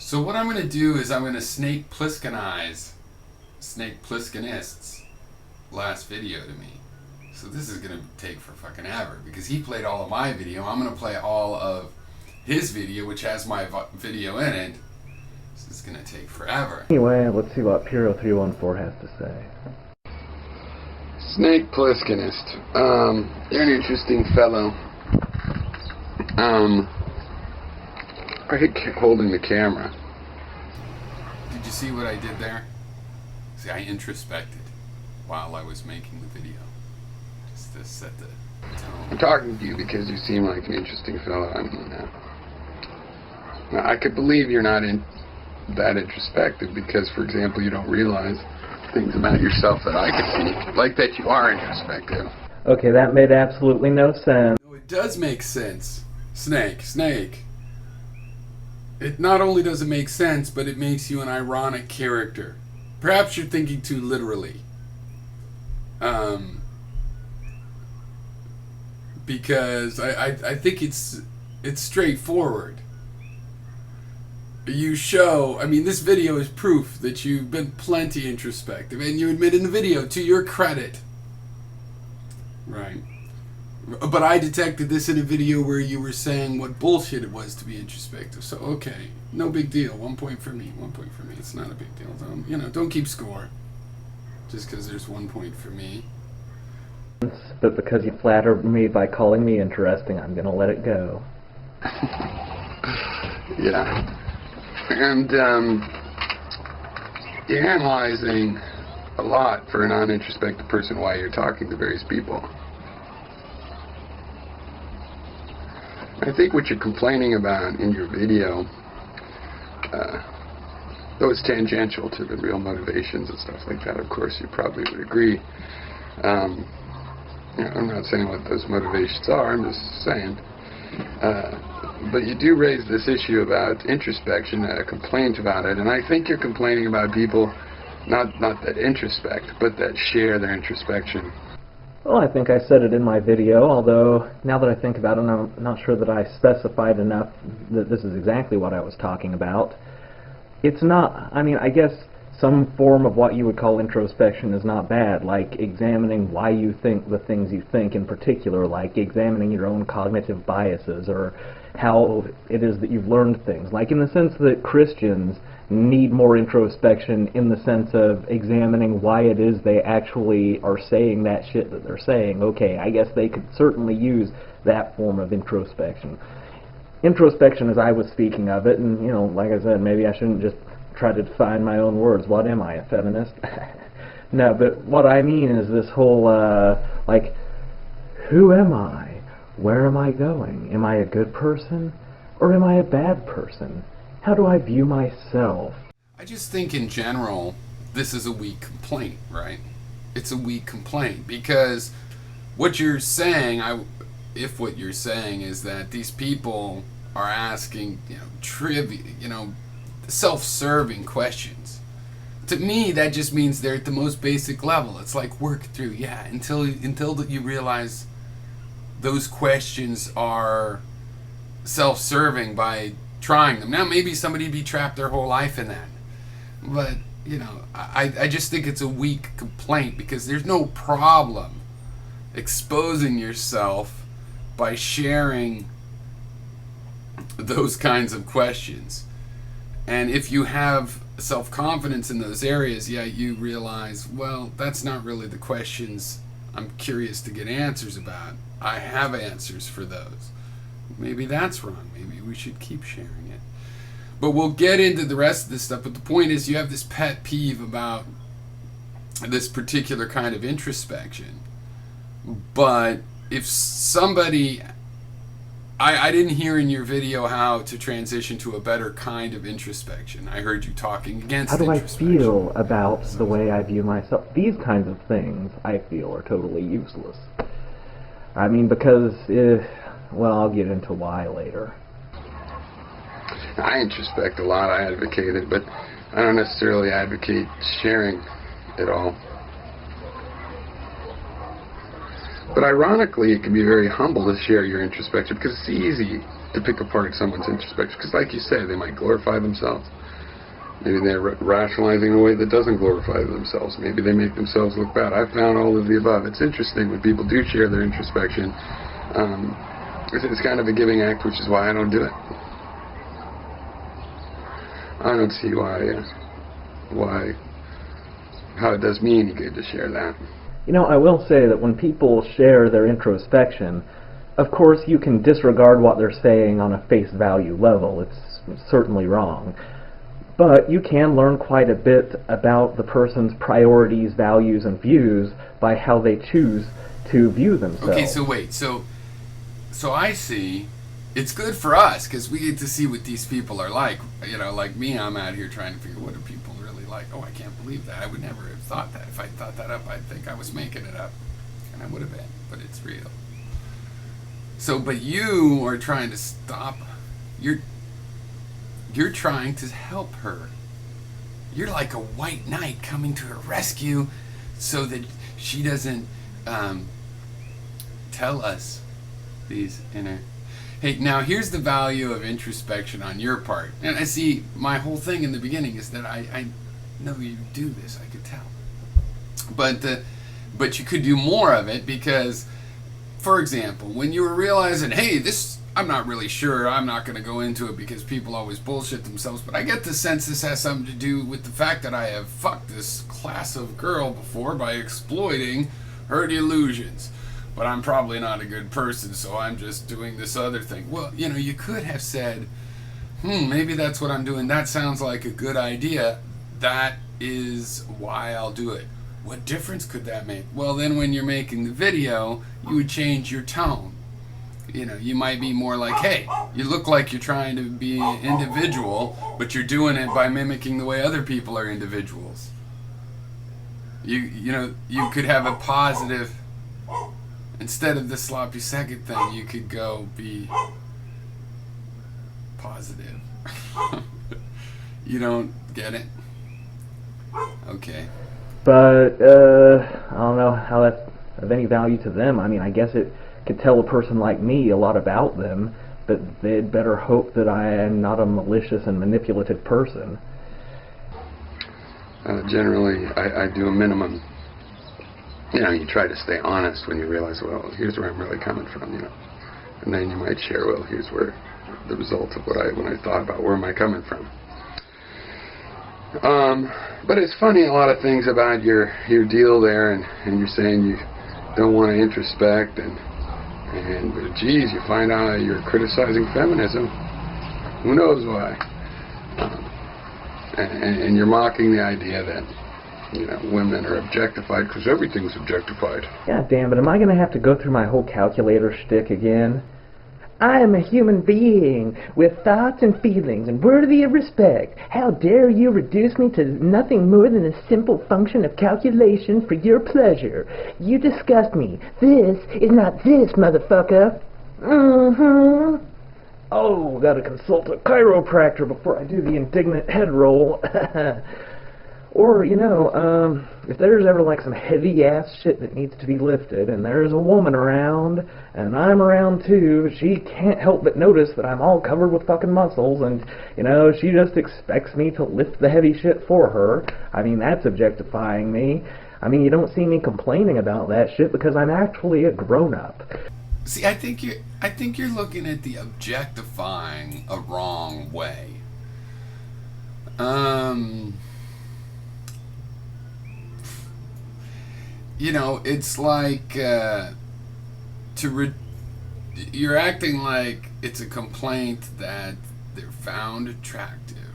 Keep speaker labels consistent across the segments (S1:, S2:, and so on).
S1: So what I'm going to do is I'm going to Snake Plisskenized Snake Plisskenist's last video to me. So this is going to take for fucking ever because he played all of my video. I'm going to play all of his video, which has my video in it. This is going to take forever.
S2: Anyway, let's see what Puro314 has to say.
S1: Snake Plisskenist. You're an interesting fellow. I hate holding the camera. Did you see what I did there? See, I introspected while I was making the video. Just to set the tone. I'm talking to you because you seem like an interesting fellow. I mean, now, I could believe you're not that introspective because, for example, you don't realize things about yourself that I could see. Like that you are introspective.
S2: Okay, that made absolutely no sense.
S1: No, it does make sense. Snake. It not only does it make sense, but it makes you an ironic character. Perhaps you're thinking too literally. Because I think it's straightforward. You show, I mean, this video is proof that you've been plenty introspective, and you admit in the video, to your credit. Right. But I detected this in a video where you were saying what bullshit it was to be introspective. So, okay, no big deal. 1 point for me. 1 point for me. It's not a big deal. Don't keep score. Just because there's 1 point for me.
S2: But because you flattered me by calling me interesting, I'm going to let it go.
S1: Yeah. And, you're analyzing a lot for a non-introspective person why you're talking to various people. I think what you're complaining about in your video, though it's tangential to the real motivations and stuff like that, of course you probably would agree. I'm not saying what those motivations are, I'm just saying. But you do raise this issue about introspection, a complaint about it, and I think you're complaining about people not that introspect, but that share their introspection.
S2: Well, I think I said it in my video, although now that I think about it, I'm not sure that I specified enough that this is exactly what I was talking about. It's not, I mean, I guess some form of what you would call introspection is not bad, like examining why you think the things you think in particular, like examining your own cognitive biases or how it is that you've learned things. Like in the sense that Christians need more introspection in the sense of examining why it is they actually are saying that shit that they're saying. Okay, I guess they could certainly use that form of introspection. Introspection as I was speaking of it, and like I said, maybe I shouldn't just try to define my own words. What am I, a feminist? No, but what I mean is this whole, like, who am I? Where am I going? Am I a good person? Or am I a bad person? How do I view myself? I just think in general, this is a weak complaint, right? It's a weak complaint because what you're saying, if what you're saying is that these people are asking, self-serving questions. To me, that just means they're at the most basic level. It's like work through, until you realize those questions are self-serving by trying them. Now, maybe somebody'd be trapped their whole life in that. But, I just think it's a weak complaint because there's no problem exposing yourself by sharing those kinds of questions. And if you have self-confidence in those areas, you realize, well, that's not really the questions I'm curious to get answers about. I have answers for those. Maybe that's wrong. Maybe we should keep sharing it. But we'll get into the rest of this stuff. But the point is, you have this pet peeve about this particular kind of introspection. But if somebody... I didn't hear in your video how to transition to a better kind of introspection. I heard you talking against introspection. How do I feel about the way I view myself? These kinds of things, I feel, are totally useless. I mean, because, well, I'll get into why later.
S1: I introspect a lot, I advocate it, but I don't necessarily advocate sharing it all. But ironically, it can be very humble to share your introspection, because it's easy to pick apart someone's introspection. Because like you say, they might glorify themselves. Maybe they're rationalizing in a way that doesn't glorify themselves. Maybe they make themselves look bad. I've found all of the above. It's interesting when people do share their introspection. It's kind of a giving act, which is why I don't do it. I don't see how it does me any good to share that.
S2: You know, I will say that when people share their introspection, of course you can disregard what they're saying on a face value level. It's certainly wrong. But you can learn quite a bit about the person's priorities, values, and views by how they choose to view themselves.
S1: Okay, so wait. So I see it's good for us because we get to see what these people are like. You know, like me, I'm out here trying to figure what are people really like. Oh, I can't believe that. I would never have thought that. If I thought that up, I'd think I was making it up. And I would have been, but it's real. So, but you are trying to stop. You're trying to help her. You're like a white knight coming to her rescue so that she doesn't tell us these inner... Hey, now here's the value of introspection on your part. And I see my whole thing in the beginning is that I know you do this, I could tell. But you could do more of it because, for example, when you were realizing, hey, this... I'm not really sure. I'm not going to go into it because people always bullshit themselves, but I get the sense this has something to do with the fact that I have fucked this class of girl before by exploiting her delusions. But I'm probably not a good person, so I'm just doing this other thing. Well, you know, you could have said, maybe that's what I'm doing. That sounds like a good idea. That is why I'll do it. What difference could that make? Well, then when you're making the video, you would change your tone. You know, you might be more like, hey, you look like you're trying to be an individual, but you're doing it by mimicking the way other people are individuals. You know, you could have a positive, instead of the sloppy second thing, you could go be positive. You don't get it? Okay.
S2: But, I don't know how that's of any value to them. I mean, I guess it could tell a person like me a lot about them, but they'd better hope that I am not a malicious and manipulative person.
S1: Generally, I do a minimum. You know, you try to stay honest when you realize, well, here's where I'm really coming from, you know. And then you might share, well, here's where the results of when I thought about where am I coming from. But it's funny, a lot of things about your deal there, and you're saying you don't want to introspect, and geez, you find out you're criticizing feminism. Who knows why? And you're mocking the idea that, you know, women are objectified because everything's objectified.
S2: God damn it, am I going to have to go through my whole calculator shtick again? I am a human being with thoughts and feelings and worthy of respect. How dare you reduce me to nothing more than a simple function of calculation for your pleasure? You disgust me. This is not this, motherfucker. Oh, gotta consult a chiropractor before I do the indignant head roll. Or, you know, if there's ever like some heavy-ass shit that needs to be lifted, and there's a woman around, and I'm around too, she can't help but notice that I'm all covered with fucking muscles, and, you know, she just expects me to lift the heavy shit for her. I mean, that's objectifying me. I mean, you don't see me complaining about that shit because I'm actually a grown-up.
S1: See, I think you're looking at the objectifying a wrong way. You know, it's like you're acting like it's a complaint that they're found attractive.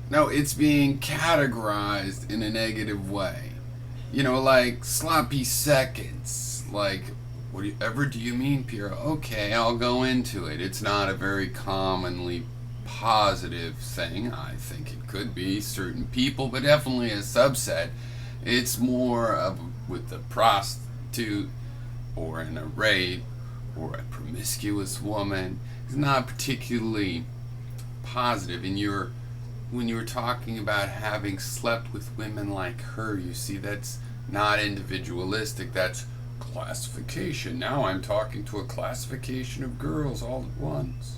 S1: No, it's being categorized in a negative way. You know, like sloppy seconds. Like, whatever do you mean, Piero? Okay, I'll go into it. It's not a very commonly positive thing. I think it could be certain people, but definitely a subset. It's more of with a prostitute or in a rape or a promiscuous woman. It's not particularly positive. And when you're talking about having slept with women like her, you see, that's not individualistic. That's classification. Now I'm talking to a classification of girls all at once.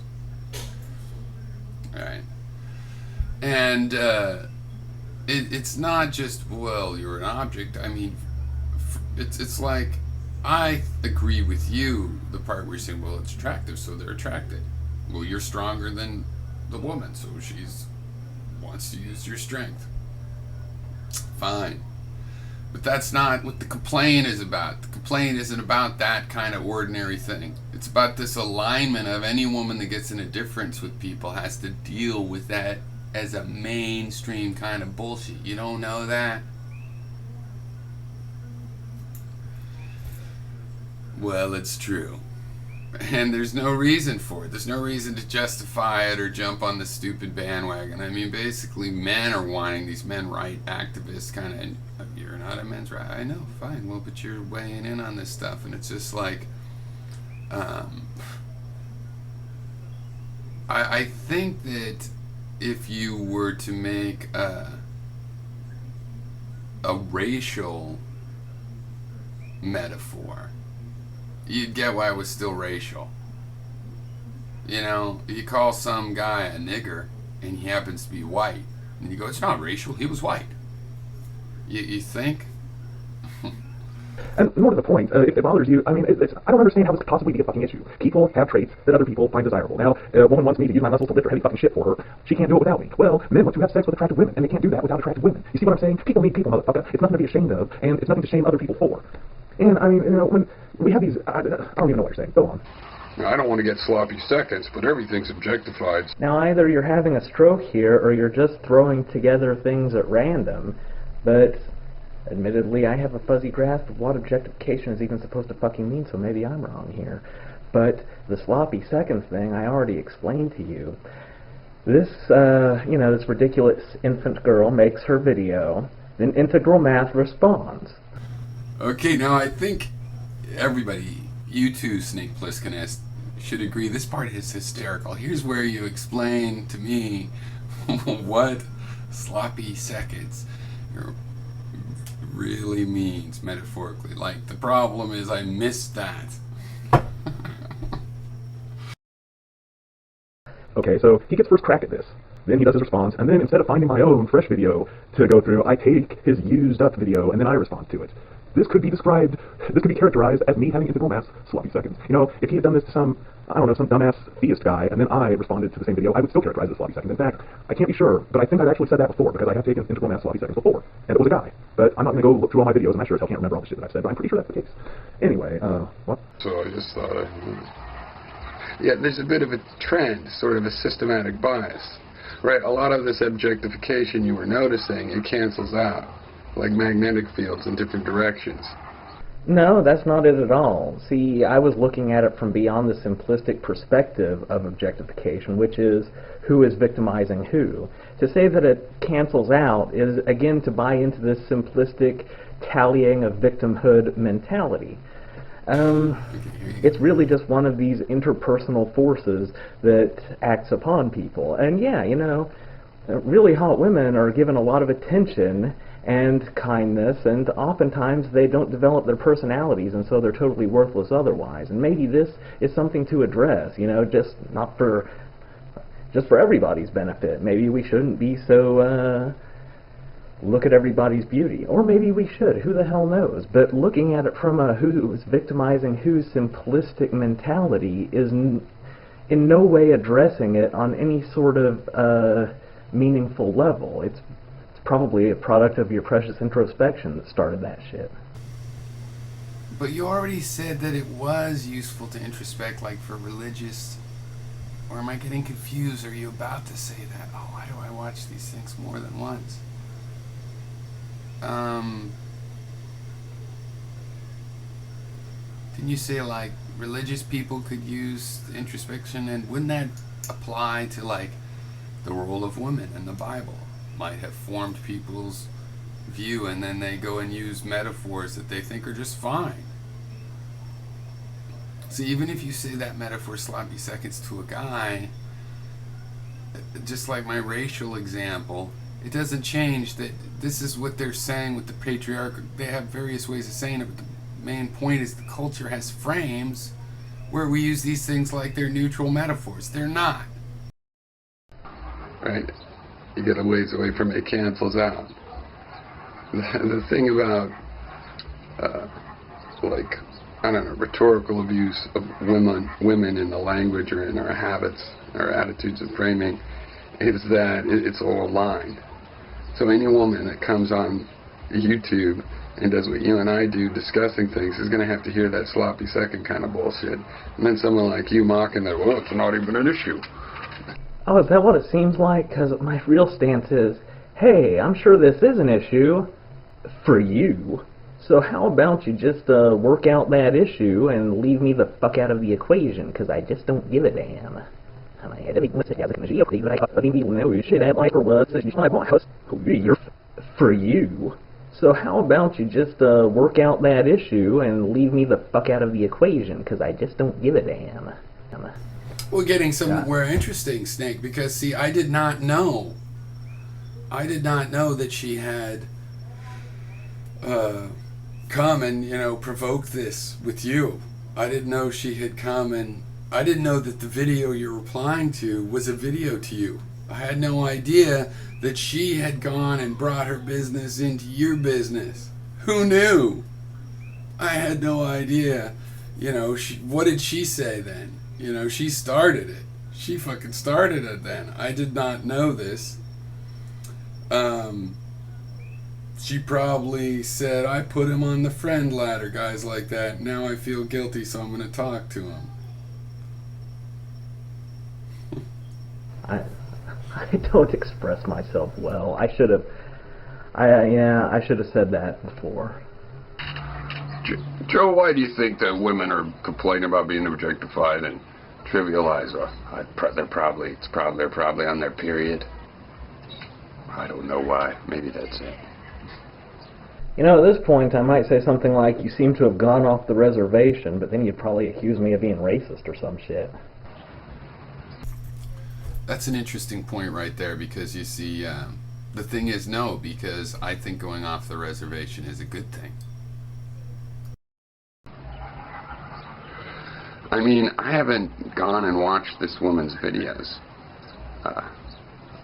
S1: Right. And it's not just, well, you're an object. I mean, it's like, I agree with you, the part where you're saying, well, it's attractive, so they're attracted. Well, you're stronger than the woman, so she's wants to use your strength. Fine. But that's not what the complaint is about. The complaint isn't about that kind of ordinary thing. It's about this alignment of any woman that gets in a difference with people has to deal with that as a mainstream kind of bullshit. You don't know that? Well, it's true. And there's no reason for it. There's no reason to justify it or jump on the stupid bandwagon. I mean, basically, men are wanting these men right activists kind of, you're not a men's right. I know, fine. Well, but you're weighing in on this stuff. And it's just like, I think that if you were to make a racial metaphor, you'd get why it was still racial. You know, you call some guy a nigger and he happens to be white, and you go, it's not racial, he was white. You think?
S3: And more to the point, if it bothers you, I mean, I don't understand how this could possibly be a fucking issue. People have traits that other people find desirable. Now, a woman wants me to use my muscles to lift her heavy fucking shit for her. She can't do it without me. Well, men want to have sex with attractive women, and they can't do that without attractive women. You see what I'm saying? People need people, motherfucker. It's nothing to be ashamed of, and it's nothing to shame other people for. And, I mean, you know, when we have these, I don't even know what you're saying. Go on.
S4: I don't want to get sloppy seconds, but everything's objectified.
S2: Now, either you're having a stroke here, or you're just throwing together things at random, but admittedly, I have a fuzzy grasp of what objectification is even supposed to fucking mean, so maybe I'm wrong here. But the sloppy seconds thing, I already explained to you. This, you know, this ridiculous infant girl makes her video, then Integral Math responds.
S1: Okay, now I think everybody, you too, Snake Plissken, should agree this part is hysterical. Here's where you explain to me what sloppy seconds really means metaphorically. Like, the problem is I missed that.
S3: Okay, so he gets first crack at this. Then he does his response, and then instead of finding my own fresh video to go through, I take his used up video, and then I respond to it. This could be characterized as me having Integral Math's sloppy seconds. You know, if he had done this to some, I don't know, some dumbass theist guy, and then I responded to the same video, I would still characterize it as sloppy seconds. In fact, I can't be sure, but I think I've actually said that before, because I have taken Integral Math's sloppy seconds before, and it was a guy. But I'm not going to go look through all my videos, and I sure as hell can't remember all the shit that I've said, but I'm pretty sure that's the case. Anyway, what?
S4: So I just thought yeah, there's a bit of a trend, sort of a systematic bias. Right, a lot of this objectification you were noticing, it cancels out, like magnetic fields in different directions.
S2: No, that's not it at all. See, I was looking at it from beyond the simplistic perspective of objectification, which is who is victimizing who. To say that it cancels out is, again, to buy into this simplistic tallying of victimhood mentality. It's really just one of these interpersonal forces that acts upon people. And yeah, you know, really hot women are given a lot of attention and kindness, and oftentimes they don't develop their personalities, and so they're totally worthless otherwise. And maybe this is something to address, you know, just for everybody's benefit. Maybe we shouldn't be so look at everybody's beauty, or maybe we should, who the hell knows. But looking at it from a who's victimizing who's simplistic mentality is in no way addressing it on any sort of meaningful level. It's probably a product of your precious introspection that started that shit.
S1: But you already said that it was useful to introspect, like for religious, or am I getting confused? Are you about to say that? Oh, why do I watch these things more than once? Didn't you say like religious people could use introspection, and wouldn't that apply to like the role of women in the Bible? Might have formed people's view, and then they go and use metaphors that they think are just fine. So even if you say that metaphor sloppy seconds to a guy, just like my racial example, it doesn't change that this is what they're saying with the patriarch. They have various ways of saying it, but main point is the culture has frames where we use these things like they're neutral metaphors. They're not.
S4: Right? You get a ways away from it, it cancels out. The thing about, like, I don't know, rhetorical abuse of women in the language or in our habits, our attitudes and framing, is that it's all aligned. So any woman that comes on YouTube and does what you and I do, discussing things, is going to have to hear that sloppy second kind of bullshit. And then someone like you mocking that, well, it's not even an issue.
S2: Oh, is that what it seems like? Because my real stance is, hey, I'm sure this is an issue for you. So how about you just work out that issue and leave me the fuck out of the equation? Because I just don't give a damn. For you. So how about you just work out that issue and leave me the fuck out of the equation? Because I just don't give a damn.
S1: Well, getting somewhere interesting, Snake, because, see, I did not know that she had come and, you know, provoked this with you. I didn't know she had come and I didn't know that the video you're replying to was a video to you. I had no idea that she had gone and brought her business into your business. Who knew? I had no idea. You know, what did she say then? You know, she started it. She fucking started it then. I did not know this. She probably said, I put him on the friend ladder, guys like that. Now I feel guilty, so I'm going to talk to him.
S2: I don't express myself well. I should have said that before.
S4: Joe, why do you think that women are complaining about being objectified and trivialized? They're probably on their period. I don't know why. Maybe that's it.
S2: You know, at this point, I might say something like, you seem to have gone off the reservation, but then you'd probably accuse me of being racist or some shit.
S1: That's an interesting point right there, because you see, the thing is, no, because I think going off the reservation is a good thing.
S4: I mean, I haven't gone and watched this woman's videos,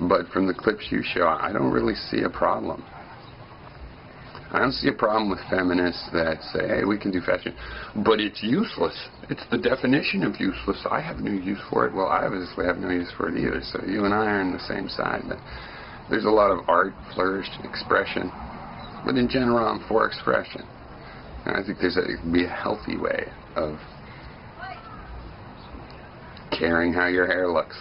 S4: but from the clips you show, I don't really see a problem. I don't see a problem with feminists that say, hey, we can do fashion, but it's useless. It's the definition of useless. I have no use for it. Well, I obviously have no use for it either, so you and I are on the same side. But there's a lot of art, flourish, expression, but in general, I'm for expression. And I think there's be a healthy way of caring how your hair looks.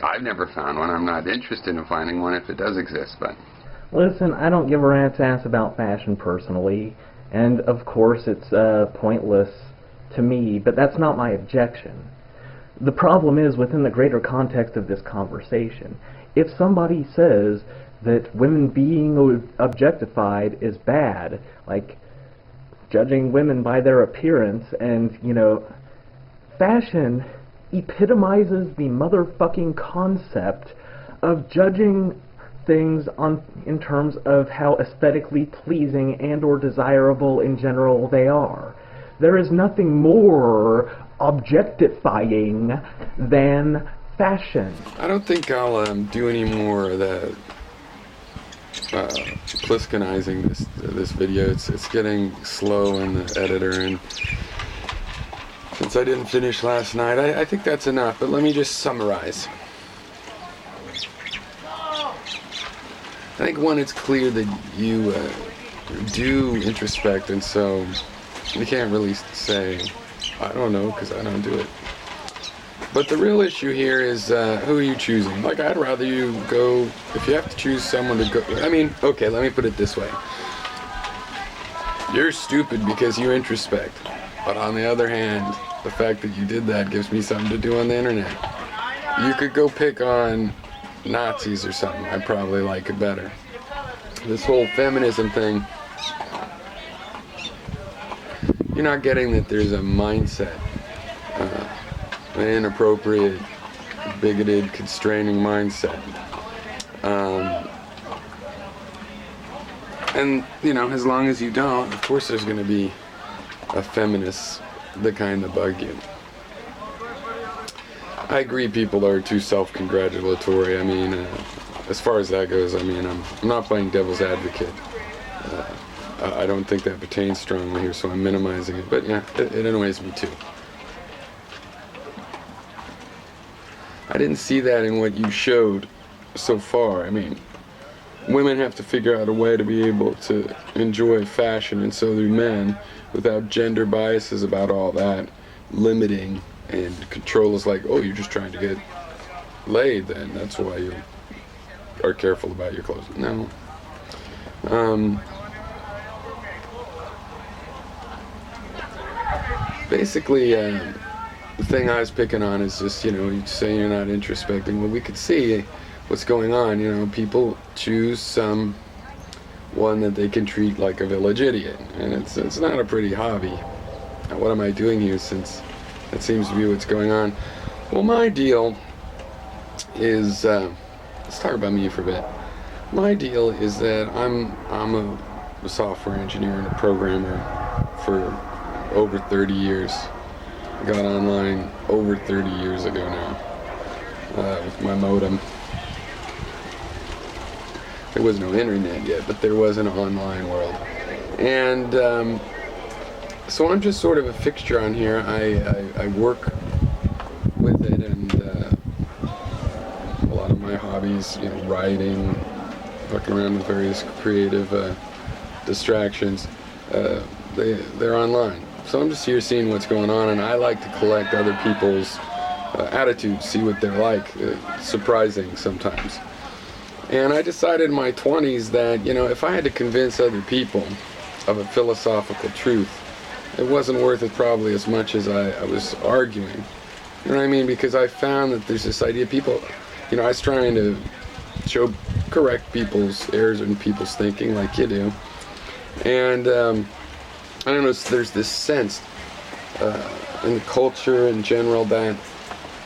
S4: I've never found one. I'm not interested in finding one if it does exist, but...
S2: Listen, I don't give a rat's ass about fashion personally, and of course it's pointless to me, but that's not my objection. The problem is within the greater context of this conversation. If somebody says that women being objectified is bad, like judging women by their appearance, and, you know, fashion epitomizes the motherfucking concept of judging things in terms of how aesthetically pleasing and or desirable in general they are. There is nothing more objectifying than fashion.
S1: I don't think I'll do any more of that Pliskinizing this video. It's getting slow in the editor, and since I didn't finish last night, I think that's enough, but let me just summarize. I think, one, it's clear that you do introspect, and so you can't really say, I don't know, because I don't do it. But the real issue here is who are you choosing? Like, I'd rather you go, if you have to choose someone to go, I mean, okay, let me put it this way. You're stupid because you introspect. But on the other hand, the fact that you did that gives me something to do on the internet. You could go pick on Nazis or something. I'd probably like it better. This whole feminism thing, you're not getting that there's a mindset, an inappropriate, bigoted, constraining mindset. And, you know, as long as you don't, of course there's going to be feminists, the kind that bug you. I agree people are too self-congratulatory. I mean, as far as that goes, I mean, I'm not playing devil's advocate. I don't think that pertains strongly here, so I'm minimizing it. But yeah, it annoys me too. I didn't see that in what you showed so far. I mean, women have to figure out a way to be able to enjoy fashion, and so do men, without gender biases about all that limiting and control is like, oh, you're just trying to get laid then. That's why you are careful about your clothes. No. Basically, the thing I was picking on is just, you say you're not introspecting. Well, we could see what's going on. People choose one that they can treat like a village idiot, and it's not a pretty hobby. Now, what am I doing here, since that seems to be what's going on? Well, my deal is, let's talk about me for a bit. My deal is that I'm a software engineer and a programmer for over 30 years. I got online over 30 years ago now, with my modem. There was no internet yet, but there was an online world. And so I'm just sort of a fixture on here. I work with it, and a lot of my hobbies, writing, fucking around with various creative distractions, they're online. So I'm just here seeing what's going on, and I like to collect other people's attitudes, see what they're like. Surprising sometimes. And I decided in my 20s that, if I had to convince other people of a philosophical truth, it wasn't worth it probably as much as I was arguing. You know what I mean? Because I found that there's this idea, people, I was trying to correct people's errors in people's thinking like you do. And I don't know, there's this sense in the culture in general that,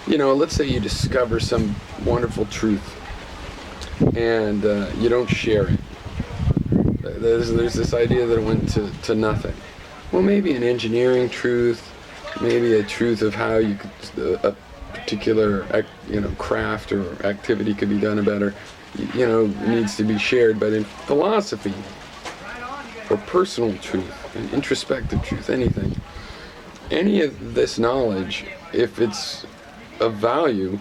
S1: let's say you discover some wonderful truth and you don't share it. There's this idea that it went to nothing. Well, maybe an engineering truth, maybe a truth of how you could, a particular craft or activity could be done better, needs to be shared. But in philosophy, or personal truth, and introspective truth, anything, any of this knowledge, if it's of value,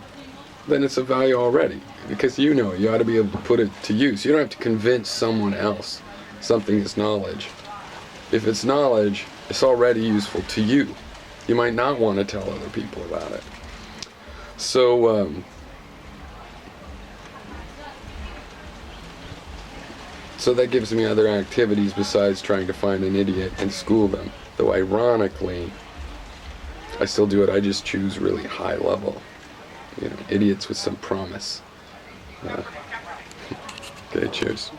S1: then it's of value already, because you ought to be able to put it to use. You don't have to convince someone else something is knowledge. If it's knowledge, it's already useful to you. You might not want to tell other people about it. So so that gives me other activities besides trying to find an idiot and school them. Though ironically, I still do it. I just choose really high level, idiots with some promise. Okay, cheers.